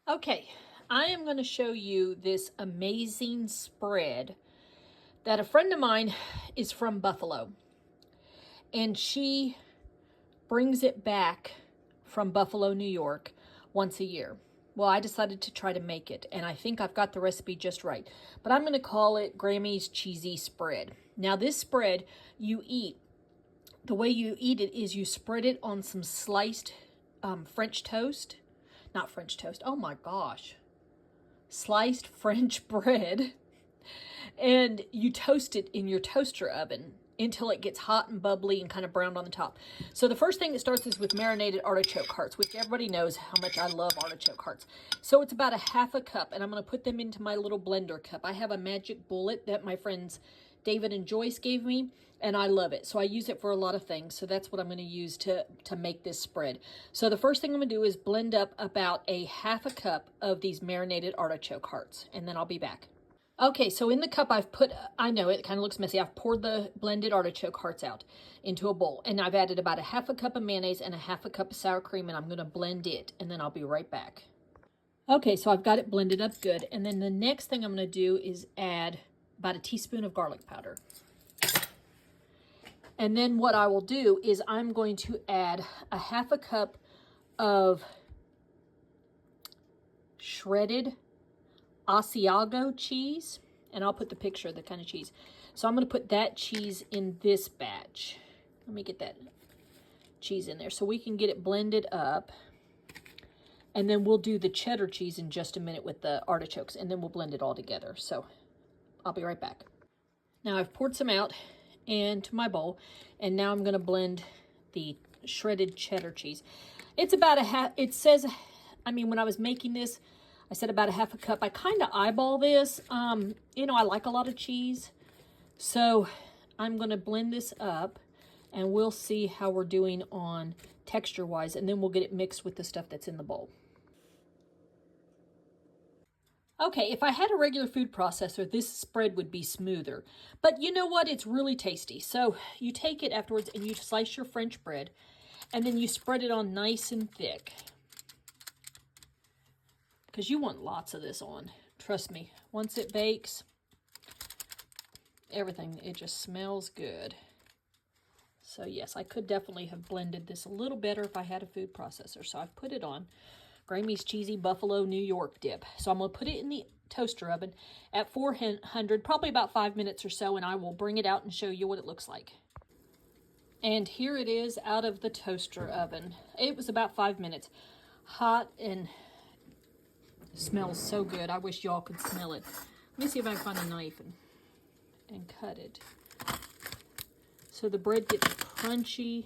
Okay, I am going to show you this amazing spread that a friend of mine is from Buffalo, and she brings it back from Buffalo, New York once a year. Well, I decided to try to make it, and I think I've got the recipe just right. But I'm going to call it Grammy's Cheesy Spread. Now, this spread the way you eat it is you spread it on some sliced French toast. Not French toast, oh my gosh. Sliced French bread. And you toast it in your toaster oven until it gets hot and bubbly and kind of browned on the top. So the first thing that starts is with marinated artichoke hearts, which everybody knows how much I love artichoke hearts. So it's about a half a cup, and I'm going to put them into my little blender cup. I have a magic bullet that my friends David and Joyce gave me, and I love it. So I use it for a lot of things. So that's what I'm going to use to make this spread. So the first thing I'm going to do is blend up about a half a cup of these marinated artichoke hearts, and then I'll be back. Okay, so in the cup I've put, I know it kind of looks messy, I've poured the blended artichoke hearts out into a bowl, and I've added about a half a cup of mayonnaise and a half a cup of sour cream, and I'm going to blend it, and then I'll be right back. Okay, so I've got it blended up good, and then the next thing I'm going to do is add about a teaspoon of garlic powder. And then what I will do is I'm going to add a half a cup of shredded asiago cheese, and I'll put the picture of the kind of cheese. So I'm going to put that cheese in this batch. Let me get that cheese in there so we can get it blended up. And then we'll do the cheddar cheese in just a minute with the artichokes, and then we'll blend it all together. So I'll be right back. Now I've poured some out into my bowl, and now I'm going to blend the shredded cheddar cheese. It's about a half, it says, I mean, when I was making this, I said about a half a cup. I kind of eyeball this. You know, I like a lot of cheese. So I'm going to blend this up, and we'll see how we're doing on texture-wise, and then we'll get it mixed with the stuff that's in the bowl. Okay, if I had a regular food processor, this spread would be smoother. But you know what? It's really tasty. So you take it afterwards and you slice your French bread, and then you spread it on nice and thick, because you want lots of this on. Trust me, once it bakes, everything, it just smells good. So yes, I could definitely have blended this a little better if I had a food processor. So I've put it on Grammy's Cheesy Buffalo New York dip. So I'm going to put it in the toaster oven at 400, probably about 5 minutes or so, and I will bring it out and show you what it looks like. And here it is out of the toaster oven. It was about 5 minutes. Hot and smells so good. I wish y'all could smell it. Let me see if I can find a knife and cut it. So the bread gets crunchy.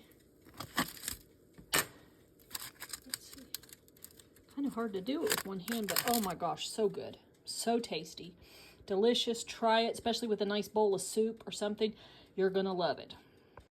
Let's see. Kind of hard to do it with one hand, but oh my gosh, so good. So tasty. Delicious. Try it, especially with a nice bowl of soup or something. You're going to love it.